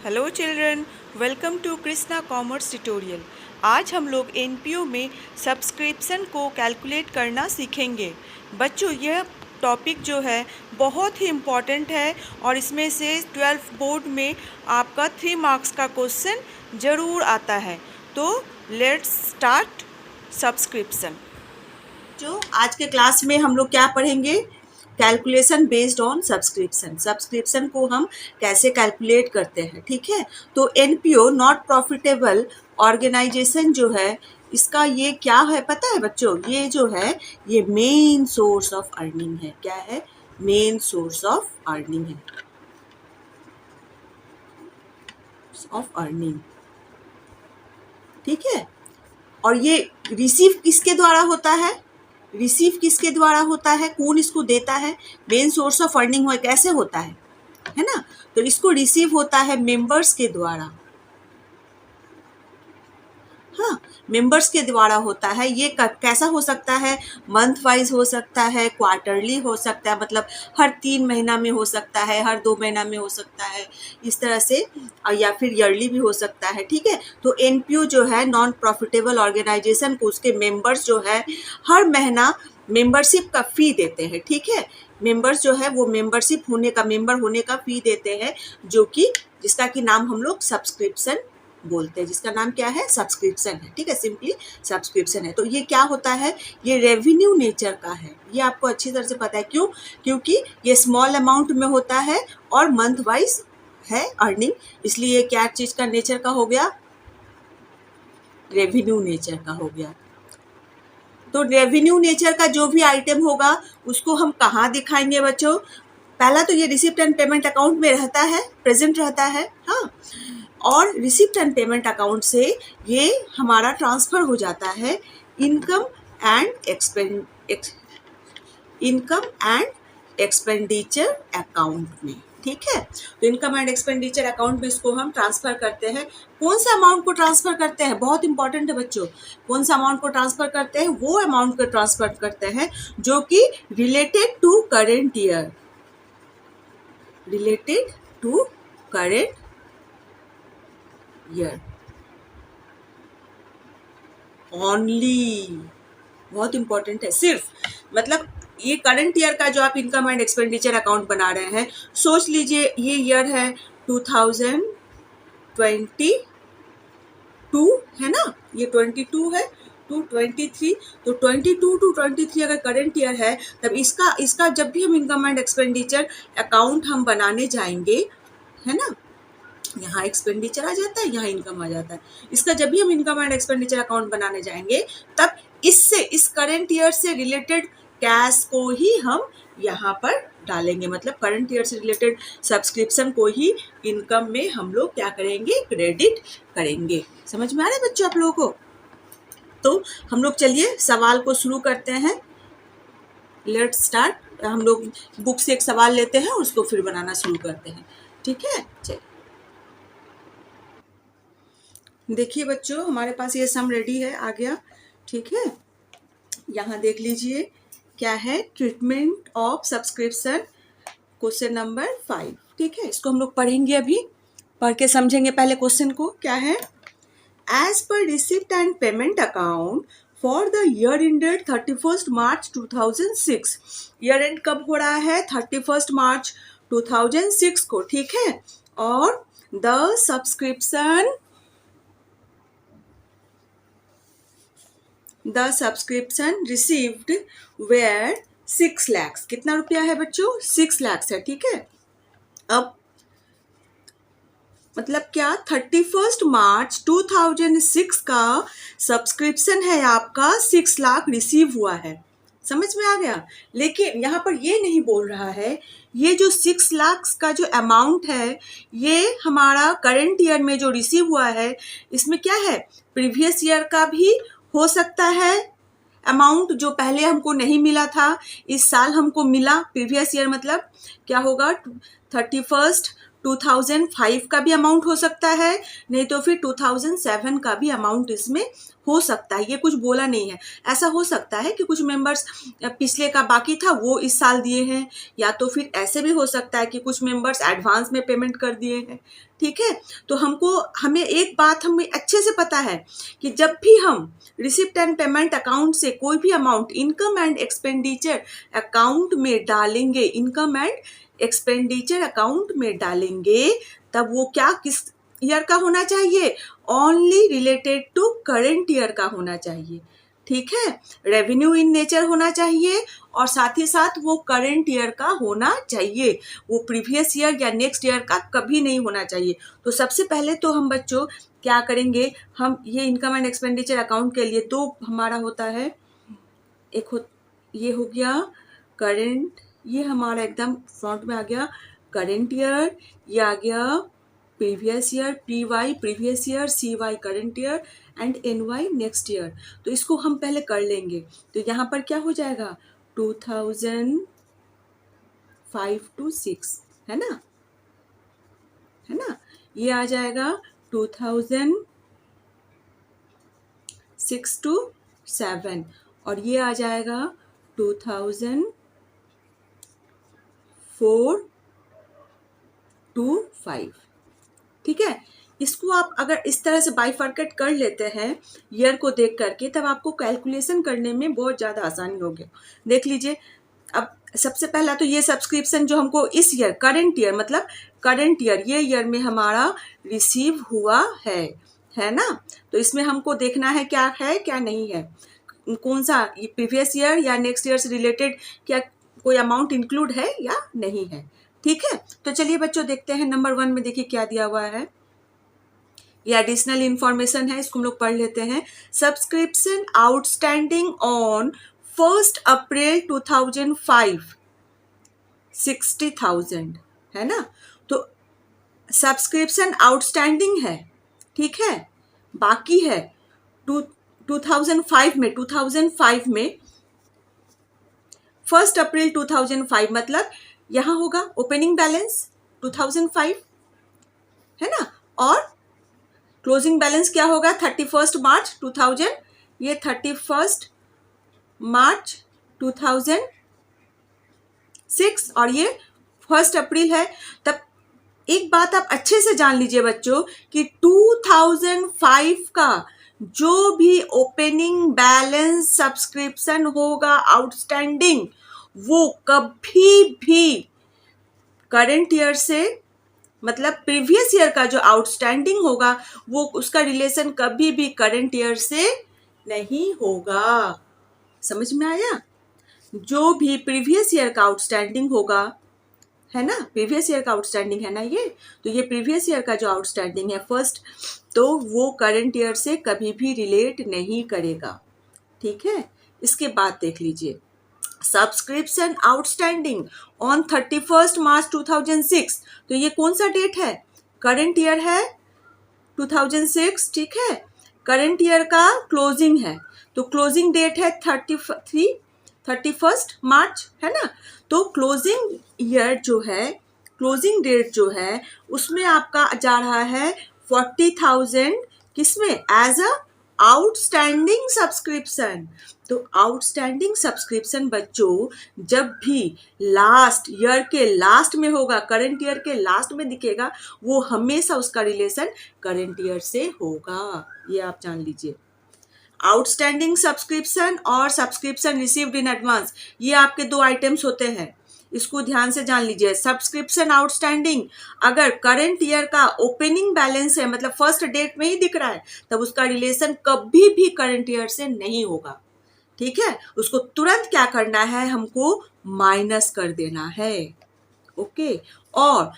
Hello children, welcome to Krishna commerce tutorial. आज हम लोग एनपीओ में सब्सक्रिप्शन को कैलकुलेट करना सीखेंगे। बच्चों, यह टॉपिक जो है बहुत ही इम्पॉर्टेंट है और इसमें से 12th बोर्ड में आपका 3 मार्क्स का क्वेश्चन ज़रूर आता है। तो लेट्स स्टार्ट सब्सक्रिप्शन। जो आज के क्लास में हम लोग क्या पढ़ेंगे? Calculation based on subscription. Subscription को हम कैसे कैलकुलेट करते हैं, ठीक है। तो एनपीओ नॉट प्रॉफिटेबल ऑर्गेनाइजेशन जो है, इसका ये क्या है पता है बच्चों? ये जो है ये मेन सोर्स ऑफ अर्निंग है। क्या है? मेन सोर्स ऑफ अर्निंग है, ऑफ अर्निंग, ठीक है। और ये रिसीव किसके द्वारा होता है? रिसीव किसके द्वारा होता है? कौन इसको देता है? मेन सोर्स ऑफ अर्निंग हो कैसे होता है ना। तो इसको रिसीव होता है मेंबर्स के द्वारा। हाँ, मेंबर्स के द्वारा होता है। ये कैसा हो सकता है? मंथ वाइज हो सकता है, क्वार्टरली हो सकता है, मतलब हर 3 महीना में हो सकता है, हर 2 महीना में हो सकता है, इस तरह से, या फिर ईयरली भी हो सकता है, ठीक है। तो एनपीओ जो है नॉन प्रॉफिटेबल ऑर्गेनाइजेशन को उसके मेंबर्स जो है हर महीना मेंबरशिप का फ़ी देते हैं, ठीक है। मेंबर्स जो है वो मेंबरशिप होने का, मेंबर होने का फ़ी देते हैं, जो कि जिसका कि नाम हम लोग सब्सक्रिप्शन बोलते हैं। जिसका नाम क्या है? सब्सक्रिप्शन है, ठीक है। सिंपली सब्सक्रिप्शन है। तो ये क्या होता है? ये रेवेन्यू नेचर का है। ये आपको अच्छी तरह से पता है। क्यों? क्योंकि ये स्मॉल अमाउंट में होता है और मंथ वाइज है अर्निंग, इसलिए ये क्या चीज का नेचर का हो गया? रेवेन्यू नेचर का हो गया। तो रेवेन्यू नेचर का जो भी आइटम होगा उसको हम कहाँ दिखाएंगे बच्चों? पहला तो ये रिसिप्ट एंड पेमेंट अकाउंट में रहता है, प्रेजेंट रहता है, हाँ। और रिसिप्ट एंड पेमेंट अकाउंट से ये हमारा ट्रांसफर हो जाता है इनकम एंड एक्सपेंडिचर अकाउंट में, ठीक है। तो इनकम एंड एक्सपेंडिचर अकाउंट में इसको हम ट्रांसफर करते हैं। कौन सा अमाउंट को ट्रांसफर करते हैं? बहुत इंपॉर्टेंट है बच्चों। कौन सा अमाउंट को ट्रांसफर करते हैं? वो अमाउंट को ट्रांसफर करते हैं जो कि related to current year, related to current year only. बहुत इंपॉर्टेंट है। सिर्फ मतलब ये करंट ईयर का जो आप इनकम एंड एक्सपेंडिचर अकाउंट बना रहे हैं, सोच लीजिए ये ईयर है 2022 है ना, ये 22 है टू 23। तो 22 टू 23 अगर करंट ईयर है, तब इसका जब भी हम इनकम एंड एक्सपेंडिचर अकाउंट हम बनाने जाएंगे, है ना, यहाँ एक्सपेंडिचर आ जाता है, यहाँ इनकम आ जाता है। इसका जब भी हम इनकम एंड एक्सपेंडिचर अकाउंट बनाने जाएंगे, तब इससे, इस करंट ईयर से रिलेटेड कैश को ही हम यहाँ पर डालेंगे। मतलब करंट ईयर से रिलेटेड सब्सक्रिप्शन को ही इनकम में हम लोग क्या करेंगे? क्रेडिट करेंगे। समझ में आ रहा है बच्चों आप लोगों को? तो हम लोग चलिए सवाल को शुरू करते हैं। Let's start. हम लोग बुक से एक सवाल लेते हैं, उसको फिर बनाना शुरू करते हैं, ठीक है। चलिए देखिए बच्चों, हमारे पास ये सम रेडी है, आ गया, ठीक है। यहाँ देख लीजिए क्या है? Treatment of subscription, question number 5, ठीक है। इसको हम लोग पढ़ेंगे, अभी पढ़ के समझेंगे पहले क्वेश्चन को। क्या है? As per receipt and payment account for the year ended 31 March 2006। Year end कब हो रहा है? 31 मार्च 2006 को, ठीक है। और the subscription received were 6 lakhs। कितना रुपया है बच्चों? 6 lakhs है, ठीक है। अब मतलब क्या? 31 मार्च 2006 का सब्सक्रिप्शन है आपका, 6 लाख रिसीव हुआ है। समझ में आ गया? लेकिन यहाँ पर ये नहीं बोल रहा है, ये जो 6 लाख का जो अमाउंट है, ये हमारा करंट ईयर में जो रिसीव हुआ है, इसमें क्या है? प्रीवियस ईयर का भी हो सकता है अमाउंट, जो पहले हमको नहीं मिला था, इस साल हमको मिला। प्रीवियस ईयर मतलब क्या होगा? 31 2005 का भी अमाउंट हो सकता है, नहीं तो फिर 2007 का भी अमाउंट इसमें हो सकता है, ये कुछ बोला नहीं है। ऐसा हो सकता है कि कुछ मेंबर्स पिछले का बाकी था वो इस साल दिए हैं, या तो फिर ऐसे भी हो सकता है कि कुछ मेंबर्स एडवांस में पेमेंट कर दिए हैं। ठीक है, तो हमें एक बात हमें अच्छे से पता है कि जब भी हम रिसिप्ट एंड पेमेंट अकाउंट से कोई भी amount income and expenditure account में डालेंगे, इनकम एंड एक्सपेंडिचर अकाउंट में डालेंगे, तब वो क्या किस ईयर का होना चाहिए? Only related to current year का होना चाहिए। ठीक है, रेवेन्यू इन नेचर होना चाहिए और साथ ही साथ वो करंट ईयर का होना चाहिए, वो प्रीवियस ईयर या नेक्स्ट ईयर का कभी नहीं होना चाहिए। तो सबसे पहले तो हम बच्चों क्या करेंगे, हम ये इनकम एंड एक्सपेंडिचर अकाउंट के लिए दो हमारा होता है, ये हो गया करंट, ये हमारा एकदम फ्रंट में आ गया करंट ईयर, ये आ गया previous year, P Y previous year, C Y current year and N Y next year. तो इसको हम पहले कर लेंगे। तो यहाँ पर क्या हो जाएगा 2005 to 6, है ना, ये आ जाएगा 2006 to 7 और ये आ जाएगा 2004 to 5। ठीक है, इसको आप अगर इस तरह से बाइफर्केट कर लेते हैं ईयर को देख करके, तब आपको कैलकुलेशन करने में बहुत ज़्यादा आसानी होगी। देख लीजिए, अब सबसे पहला तो ये सब्सक्रिप्शन जो हमको इस ईयर करंट ईयर मतलब करंट ईयर ये ईयर में हमारा रिसीव हुआ है ना, तो इसमें हमको देखना है क्या नहीं है, कौन सा प्रीवियस ईयर या नेक्स्ट ईयर से रिलेटेड क्या कोई अमाउंट इंक्लूड है या नहीं है। ठीक है, तो चलिए बच्चों देखते हैं नंबर 1 में, देखिए क्या दिया हुआ है, ये एडिशनल इंफॉर्मेशन है, इसको हम लोग पढ़ लेते हैं। सब्सक्रिप्शन आउटस्टैंडिंग ऑन 1 अप्रैल 2005 60,000, है ना, तो सब्सक्रिप्शन आउटस्टैंडिंग है, ठीक है, बाकी है 2005 में 1 अप्रैल 2005 मतलब यहाँ होगा ओपनिंग बैलेंस 2005, है ना, और क्लोजिंग बैलेंस क्या होगा 31 मार्च 2000, ये 31 मार्च 2006 और ये 1 अप्रैल है। तब एक बात आप अच्छे से जान लीजिए बच्चों कि 2005 का जो भी ओपनिंग बैलेंस सब्सक्रिप्शन होगा आउटस्टैंडिंग, वो कभी भी करंट ईयर से मतलब प्रीवियस ईयर का जो आउटस्टैंडिंग होगा वो उसका रिलेशन कभी भी करंट ईयर से नहीं होगा। समझ में आया? जो भी प्रीवियस ईयर का आउटस्टैंडिंग होगा, है ना, प्रीवियस ईयर का आउटस्टैंडिंग है ना ये, तो ये प्रीवियस ईयर का जो आउटस्टैंडिंग है फर्स्ट, तो वो करंट ईयर से कभी भी रिलेट नहीं करेगा। ठीक है, इसके बाद देख लीजिए सब्सक्रिप्शन आउटस्टैंडिंग ऑन 31 मार्च 2006, तो ये कौन सा डेट है? करंट ईयर है 2006, ठीक है, करंट ईयर का क्लोजिंग है, तो क्लोजिंग डेट है 31 मार्च, है ना, तो क्लोजिंग ईयर जो है, क्लोजिंग डेट जो है उसमें आपका जा रहा है 40,000 किसमें? As a outstanding subscription. तो आउटस्टैंडिंग सब्सक्रिप्शन बच्चों जब भी लास्ट ईयर के लास्ट में होगा, करंट ईयर के लास्ट में दिखेगा, वो हमेशा उसका रिलेशन करंट ईयर से होगा, ये आप जान लीजिए। आउटस्टैंडिंग सब्सक्रिप्शन और सब्सक्रिप्शन रिसीव्ड इन एडवांस, ये आपके दो आइटम्स होते हैं, इसको ध्यान से जान लीजिए। सब्सक्रिप्शन आउटस्टैंडिंग अगर करंट ईयर का ओपनिंग बैलेंस है मतलब फर्स्ट डेट में ही दिख रहा है, तब उसका रिलेशन कभी भी करंट ईयर से नहीं होगा। ठीक है, उसको तुरंत क्या करना है, हमको माइनस कर देना है। ओके, और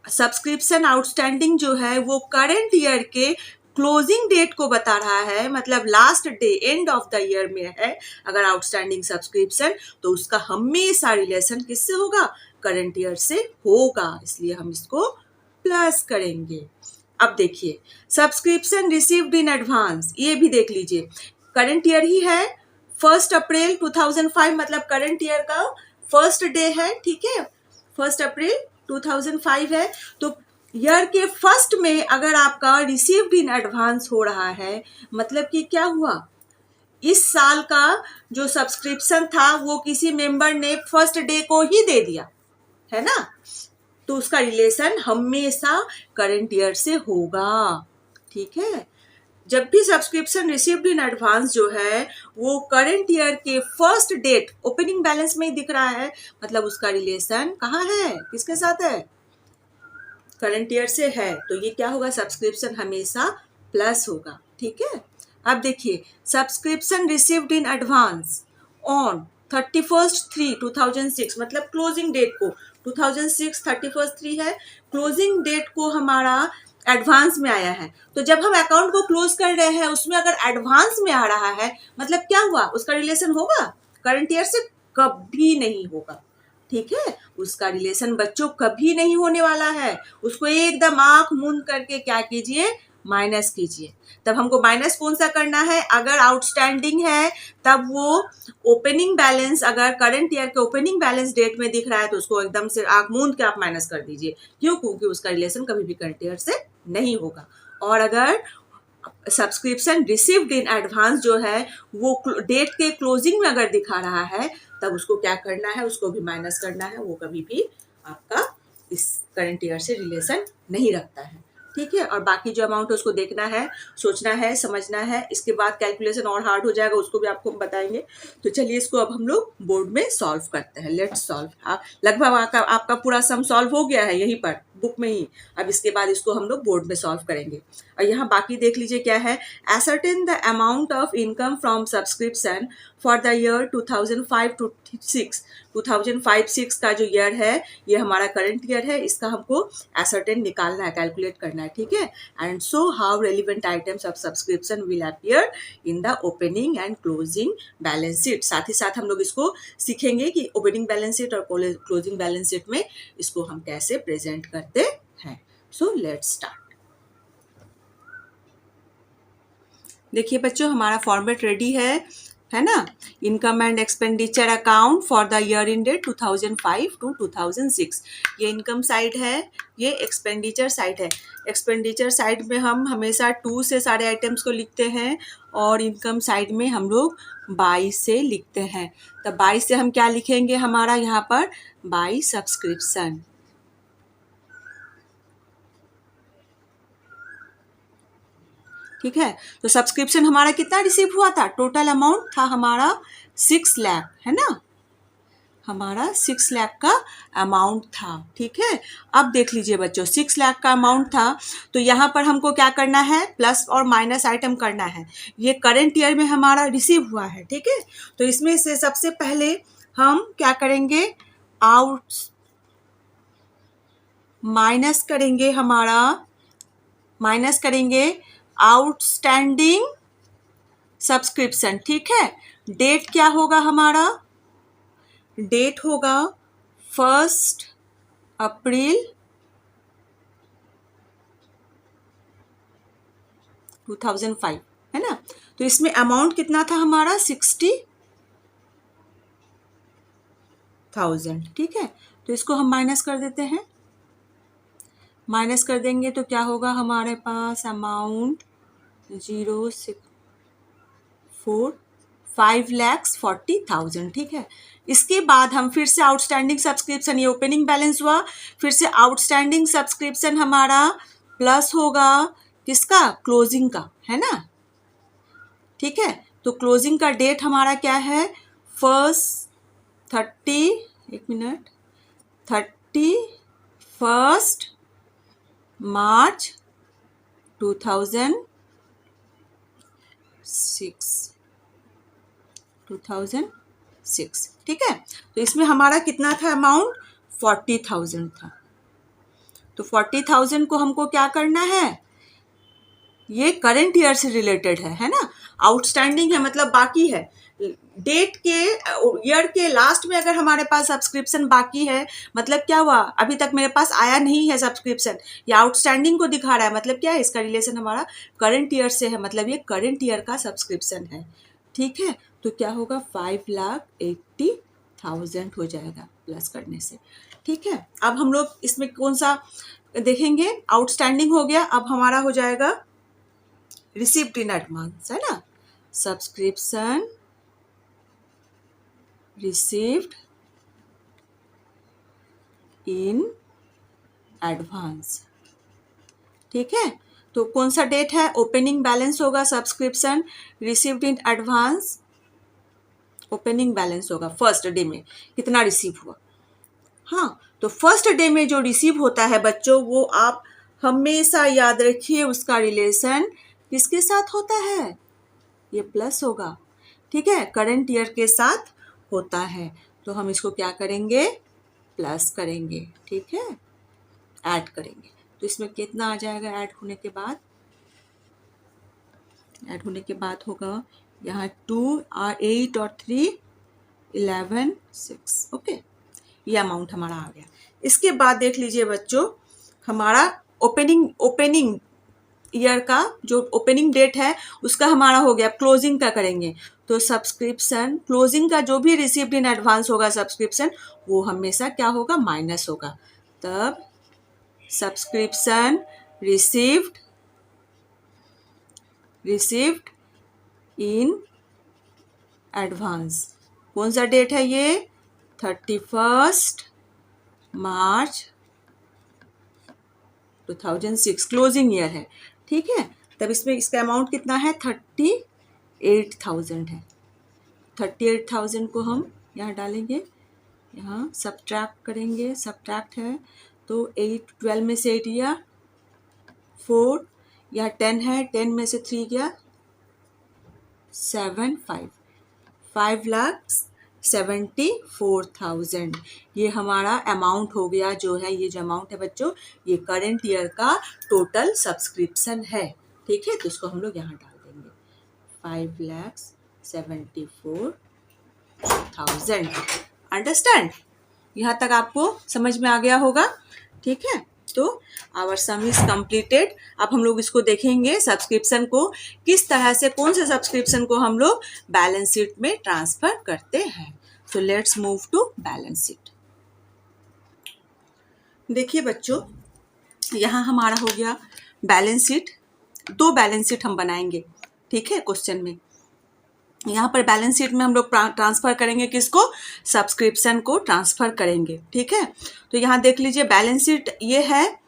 सब्सक्रिप्शन आउटस्टैंडिंग जो है वो करंट ईयर के क्लोजिंग डेट को बता रहा है, मतलब last day end of the year में है अगर आउटस्टैंडिंग सब्सक्रिप्शन, तो उसका हमेशा रिलेशन किससे होगा? करंट ईयर से होगा, इसलिए हम इसको प्लस करेंगे। अब देखिए सब्सक्रिप्शन रिसीव्ड इन एडवांस, ये भी देख लीजिए, करंट ईयर ही है 1 अप्रैल 2005 मतलब करंट ईयर का फर्स्ट डे है, ठीक है, 1 अप्रैल 2005 है, तो ईयर के फर्स्ट में अगर आपका रिसीव्ड इन एडवांस हो रहा है, मतलब कि क्या हुआ, इस साल का जो सब्सक्रिप्शन था वो किसी मेंबर ने फर्स्ट डे को ही दे दिया है ना, तो उसका रिलेशन हमेशा करंट ईयर से होगा। ठीक है, जब भी सब्सक्रिप्शन रिसीव्ड इन एडवांस जो है वो करंट ईयर के फर्स्ट डेट ओपनिंग बैलेंस में ही दिख रहा है, मतलब उसका रिलेशन कहाँ है, किसके साथ है, करंट ईयर से है, तो ये क्या होगा, सब्सक्रिप्शन हमेशा प्लस होगा। ठीक है, अब देखिए, subscription received in advance on 31/3/2006, मतलब क्लोजिंग डेट को 2006 31/3 है, क्लोजिंग डेट को हमारा एडवांस में आया है, तो जब हम अकाउंट को क्लोज कर रहे हैं उसमें अगर एडवांस में आ रहा है, मतलब क्या हुआ, उसका रिलेशन होगा करंट ईयर से, कभी नहीं होगा। ठीक है, उसका रिलेशन बच्चों कभी नहीं होने वाला है, उसको एकदम आंख मूंद करके क्या कीजिए, माइनस कीजिए। तब हमको माइनस कौन सा करना है, अगर आउटस्टैंडिंग है तब वो ओपनिंग बैलेंस अगर करंट ईयर के ओपनिंग बैलेंस डेट में दिख रहा है तो उसको एकदम से आंख मूंद के आप माइनस कर दीजिए। क्यों, क्योंकि उसका रिलेशन कभी भी करंट ईयर से नहीं होगा। और अगर सब्सक्रिप्शन रिसीव्ड इन एडवांस जो है वो डेट के क्लोजिंग में अगर दिखा रहा है, तब उसको क्या करना है, उसको भी माइनस करना है, वो कभी भी आपका इस करंट ईयर से रिलेशन नहीं रखता है। ठीक है, और बाकी जो अमाउंट है उसको देखना है, सोचना है, समझना है, इसके बाद कैलकुलेशन और हार्ड हो जाएगा, उसको भी आपको हम बताएंगे। तो चलिए इसको अब हम लोग बोर्ड में सॉल्व करते हैं, लेट्स सॉल्व। लगभग आपका पूरा सम सॉल्व हो गया है यहीं पर बुक में ही, अब इसके बाद इसको हम लोग बोर्ड में सॉल्व करेंगे। और यहाँ बाकी देख लीजिए क्या है, ascertain the amount of income from subscription for the year 2005 to 6 2005-6 का जो ईयर है ये हमारा करंट ईयर है, इसका हमको ascertain निकालना है, कैलकुलेट करना है। ठीक है, and so how relevant items of subscription will appear in the opening and closing balance sheet. साथ ही साथ हम लोग इसको सीखेंगे कि ओपनिंग बैलेंस शीट और क्लोजिंग बैलेंस शीट में इसको हम कैसे प्रेजेंट करते हैं। So let's start. देखिए बच्चों, हमारा फॉर्मेट रेडी है ना, income and expenditure account for the year in date 2005 to 2006। ये इनकम साइड है, ये एक्सपेंडिचर साइड है। एक्सपेंडिचर साइड में हम हमेशा 2 से सारे आइटम्स को लिखते हैं और इनकम साइड में हम लोग 22 से लिखते हैं। तो 22 से हम क्या लिखेंगे, हमारा यहाँ पर बाई सब्सक्रिप्शन। ठीक है, तो सब्सक्रिप्शन हमारा कितना रिसीव हुआ था, टोटल अमाउंट था हमारा 6 लाख, है ना, हमारा 6 लाख का अमाउंट था। ठीक है, अब देख लीजिए बच्चों, 6 लाख का अमाउंट था, तो यहाँ पर हमको क्या करना है, प्लस और माइनस आइटम करना है। ये करंट ईयर में हमारा रिसीव हुआ है। ठीक है, तो इसमें से सबसे पहले हम क्या करेंगे, आउट माइनस करेंगे, हमारा माइनस करेंगे आउटस्टैंडिंग सब्सक्रिप्शन। ठीक है, डेट क्या होगा हमारा, डेट होगा 1 अप्रैल 2005, है ना। तो इसमें अमाउंट कितना था हमारा, 60,000। ठीक है, तो इसको हम माइनस कर देते हैं, माइनस कर देंगे तो क्या होगा हमारे पास, अमाउंट 5,40,000। ठीक है, इसके बाद हम फिर से आउटस्टैंडिंग सब्सक्रिप्शन, ये ओपनिंग बैलेंस हुआ, फिर से आउटस्टैंडिंग सब्सक्रिप्शन हमारा प्लस होगा किसका, क्लोजिंग का, है ना। ठीक है, तो क्लोजिंग का डेट हमारा क्या है, 31 मार्च 2006। ठीक है, तो इसमें हमारा कितना था अमाउंट, 40,000 था। तो 40,000 को हमको क्या करना है, ये करंट ईयर से रिलेटेड है ना, आउटस्टैंडिंग है मतलब बाकी है, डेट के ईयर के लास्ट में अगर हमारे पास सब्सक्रिप्शन बाकी है, मतलब क्या हुआ, अभी तक मेरे पास आया नहीं है सब्सक्रिप्शन, ये आउटस्टैंडिंग को दिखा रहा है, मतलब क्या है, इसका रिलेशन हमारा करंट ईयर से है, मतलब ये करंट ईयर का सब्सक्रिप्शन है। ठीक है, तो क्या होगा, 5,80,000 हो जाएगा प्लस करने से। ठीक है, अब हम लोग इसमें कौन सा देखेंगे, आउटस्टैंडिंग हो गया, अब हमारा हो जाएगा रिसीव्ड इन एडवांस, है ना, सब्सक्रिप्शन रिसीव्ड इन एडवांस। ठीक है, तो कौन सा डेट है, ओपनिंग बैलेंस होगा subscription received in advance, opening balance होगा फर्स्ट डे में कितना रिसीव हुआ। हाँ, तो फर्स्ट डे में जो रिसीव होता है बच्चों, वो आप हमेशा याद रखिए, उसका रिलेशन किसके साथ होता है, ये प्लस होगा। ठीक है, करंट ईयर के साथ होता है, तो हम इसको क्या करेंगे, प्लस करेंगे। ठीक है, ऐड करेंगे, तो इसमें कितना आ जाएगा ऐड होने के बाद, ऐड होने के बाद होगा यहाँ 2 और 8 और 3 11 6। ओके, ये अमाउंट हमारा आ गया। इसके बाद देख लीजिए बच्चों, हमारा ओपनिंग ईयर का जो ओपनिंग डेट है उसका हमारा हो गया, क्लोजिंग का करेंगे, तो सब्सक्रिप्शन क्लोजिंग का जो भी रिसीव्ड इन एडवांस होगा सब्सक्रिप्शन, वो हमेशा क्या होगा, माइनस होगा। तब सब्सक्रिप्शन रिसीव्ड इन एडवांस, कौन सा डेट है ये, 31 मार्च 2006, क्लोजिंग ईयर है। ठीक है, तब इसमें इसका अमाउंट कितना है, 38,000 है। 38,000 को हम यहाँ डालेंगे, यहाँ सब्ट्रैक्ट करेंगे, सब्ट्रैक्ट है तो 8 12 में से 8 गया 4, यहाँ 10 है, 10 में से 3 गया 7 5,74,000, ये हमारा अमाउंट हो गया। जो है ये जो अमाउंट है बच्चों, ये करंट ईयर का टोटल सब्सक्रिप्शन है। ठीक है, तो इसको हम लोग यहाँ डाल देंगे 5,74,000। अंडरस्टैंड, यहाँ तक आपको समझ में आ गया होगा। ठीक है, तो आवर सम इज कंप्लीटेड। अब हम लोग इसको देखेंगे सब्सक्रिप्शन को किस तरह से, कौन से सब्सक्रिप्शन को हम लोग बैलेंस शीट में ट्रांसफर करते हैं। So let's move to balance sheet. देखिए बच्चों, यहाँ हमारा हो गया बैलेंस शीट, 2 बैलेंस शीट हम बनाएंगे। ठीक है, क्वेश्चन में यहाँ पर बैलेंस शीट में हम लोग ट्रांसफर करेंगे किसको, सब्सक्रिप्शन को ट्रांसफर करेंगे। ठीक है, तो यहाँ देख लीजिए बैलेंस शीट ये है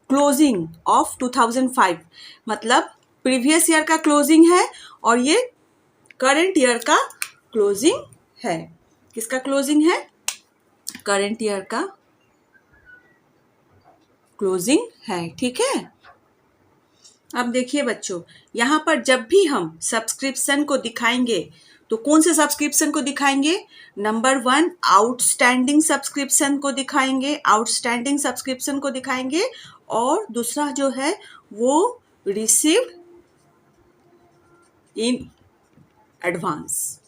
क्लोजिंग ऑफ 2005, मतलब प्रीवियस ईयर का क्लोजिंग है, और ये करंट ईयर का क्लोजिंग है। किसका क्लोजिंग है, करंट ईयर का क्लोजिंग है। ठीक है, अब देखिए बच्चों, यहाँ पर जब भी हम सब्सक्रिप्शन को दिखाएंगे तो कौन से सब्सक्रिप्शन को दिखाएंगे, नंबर 1 आउटस्टैंडिंग सब्सक्रिप्शन को दिखाएंगे, आउटस्टैंडिंग सब्सक्रिप्शन को दिखाएंगे, और दूसरा जो है वो रिसीव्ड इन एडवांस।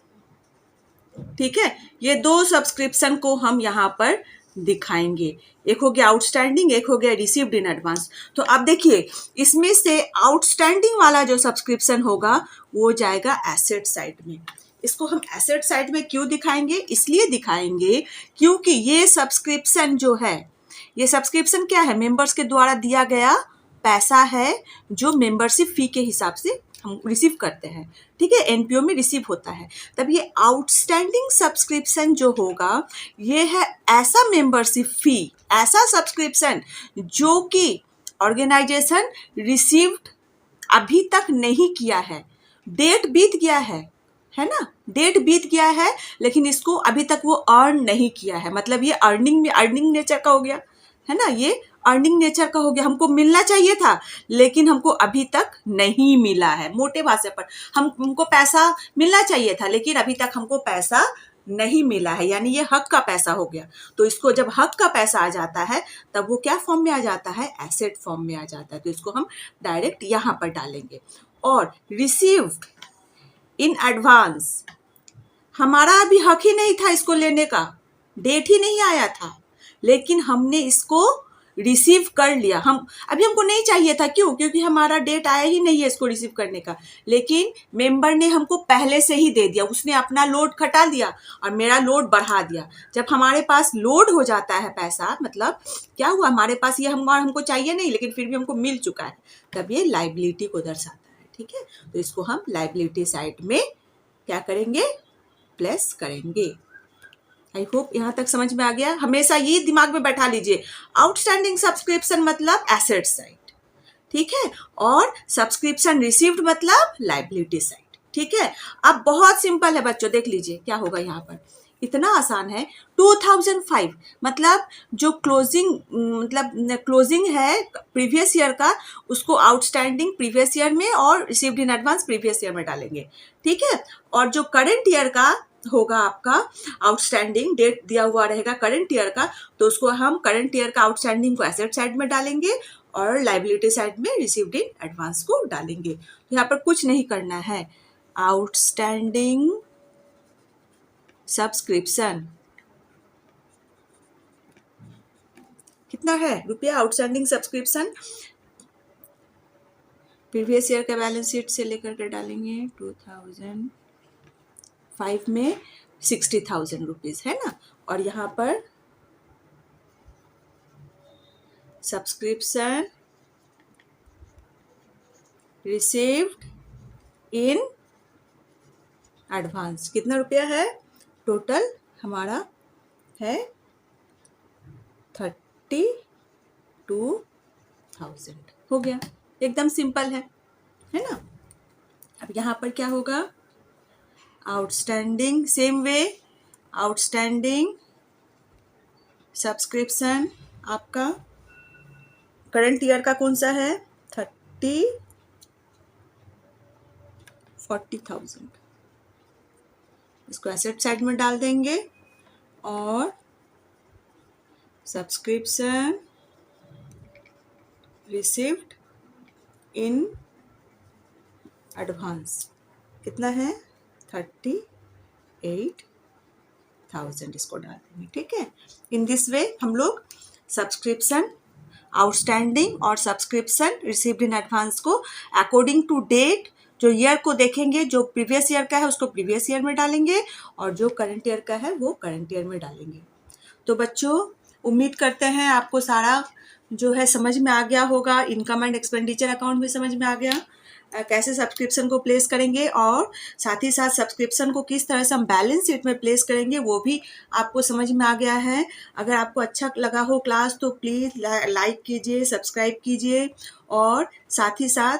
ठीक है, ये 2 सब्सक्रिप्शन को हम यहाँ पर दिखाएंगे, एक हो गया आउटस्टैंडिंग, एक हो गया रिसीव्ड इन एडवांस। तो आप देखिए, इसमें से आउटस्टैंडिंग वाला जो सब्सक्रिप्शन होगा वो जाएगा एसेट साइड में। इसको हम एसेट साइड में क्यों दिखाएंगे, इसलिए दिखाएंगे क्योंकि ये सब्सक्रिप्शन जो है, ये सब्सक्रिप्शन क्या है, मेंबर्स के द्वारा दिया गया पैसा है जो मेंबरशिप फी के हिसाब से हम रिसीव करते हैं। ठीक है, एनपीओ में रिसीव होता है। तब ये आउटस्टैंडिंग सब्सक्रिप्शन जो होगा, ये है ऐसा मेंबरशिप फी, ऐसा सब्सक्रिप्शन जो कि ऑर्गेनाइजेशन रिसीव्ड अभी तक नहीं किया है, डेट बीत गया है ना, डेट बीत गया है, लेकिन इसको अभी तक वो अर्न नहीं किया है, मतलब ये अर्निंग नेचर का हो गया, है ना, ये अर्निंग नेचर का हो गया। हमको मिलना चाहिए था लेकिन हमको अभी तक नहीं मिला है। मोटे भाषा पर हमको पैसा मिलना चाहिए था लेकिन अभी तक हमको पैसा नहीं मिला है, यानी ये हक का पैसा हो गया। तो इसको जब हक का पैसा आ जाता है तब वो क्या फॉर्म में आ जाता है, एसेट फॉर्म में आ जाता है। तो इसको हम डायरेक्ट यहाँ पर डालेंगे। और रिसीव्ड इन एडवांस, हमारा अभी हक ही नहीं था इसको लेने का, डेट ही नहीं आया था, लेकिन हमने इसको रिसीव कर लिया, हम अभी हमको नहीं चाहिए था, क्यों? क्योंकि हमारा डेट आया ही नहीं है इसको रिसीव करने का, लेकिन मेंबर ने हमको पहले से ही दे दिया, उसने अपना लोड घटा दिया और मेरा लोड बढ़ा दिया। जब हमारे पास लोड हो जाता है पैसा, मतलब क्या हुआ, हमारे पास ये हमको चाहिए नहीं लेकिन फिर भी हमको मिल चुका है, तब ये लायबिलिटी को दर्शाता है। ठीक है, तो इसको हम लायबिलिटी साइड में क्या करेंगे, प्लेस करेंगे। आई होप यहाँ तक समझ में आ गया। हमेशा ये दिमाग में बैठा लीजिए, आउटस्टैंडिंग सब्सक्रिप्शन मतलब एसेट साइड, ठीक है, और सब्सक्रिप्शन रिसीव्ड मतलब लायबिलिटी साइड। ठीक है, अब बहुत सिंपल है बच्चों, देख लीजिए क्या होगा यहाँ पर, इतना आसान है। 2005 मतलब जो क्लोजिंग है प्रीवियस ईयर का, उसको आउटस्टैंडिंग प्रीवियस ईयर में और received in advance previous year में डालेंगे। ठीक है, और जो करंट ईयर का होगा, आपका आउटस्टैंडिंग डेट दिया हुआ रहेगा करंट ईयर का, तो उसको हम करंट ईयर का आउटस्टैंडिंग को एसेट साइड में डालेंगे और लायबिलिटी साइड में रिसीव्ड इन एडवांस को डालेंगे। तो यहाँ पर कुछ नहीं करना है, आउटस्टैंडिंग सब्सक्रिप्शन कितना है रुपया, आउटस्टैंडिंग सब्सक्रिप्शन प्रीवियस ईयर का बैलेंस शीट से लेकर के डालेंगे। 2005 में 60,000 रुपीज है ना, और यहाँ पर सब्सक्रिप्शन रिसीव्ड इन एडवांस कितना रुपया है, टोटल हमारा है 32,000। हो गया, एकदम सिंपल है ना। अब यहाँ पर क्या होगा, outstanding, same way outstanding subscription आपका करंट ईयर का कौन सा है, 40,000, इसको एसेट साइड में डाल देंगे, और सब्सक्रिप्शन रिसीव्ड इन एडवांस कितना है, 38,000, इसको डाल देंगे। ठीक है, इन दिस वे हम लोग सब्सक्रिप्शन आउटस्टैंडिंग और सब्सक्रिप्शन रिसीव्ड इन एडवांस को अकॉर्डिंग टू डेट, जो ईयर को देखेंगे, जो प्रीवियस ईयर का है उसको प्रीवियस ईयर में डालेंगे, और जो करंट ईयर का है वो करंट ईयर में डालेंगे। तो बच्चों, उम्मीद करते हैं आपको सारा जो है समझ में आ गया होगा, इनकम एंड एक्सपेंडिचर अकाउंट भी समझ में आ गया, कैसे सब्सक्रिप्शन को प्लेस करेंगे, और साथ ही साथ सब्सक्रिप्शन को किस तरह से हम बैलेंस शीट में प्लेस करेंगे वो भी आपको समझ में आ गया है। अगर आपको अच्छा लगा हो क्लास तो प्लीज़ लाइक कीजिए, सब्सक्राइब कीजिए, और साथ ही साथ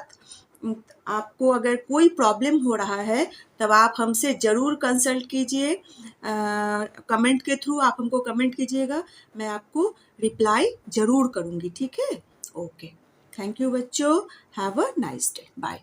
आपको अगर कोई प्रॉब्लम हो रहा है तब आप हमसे ज़रूर कंसल्ट कीजिए, कमेंट के थ्रू आप हमको कमेंट कीजिएगा, मैं आपको रिप्लाई ज़रूर करूँगी। ठीक है, ओके, थैंक यू बच्चों, have a nice day, bye.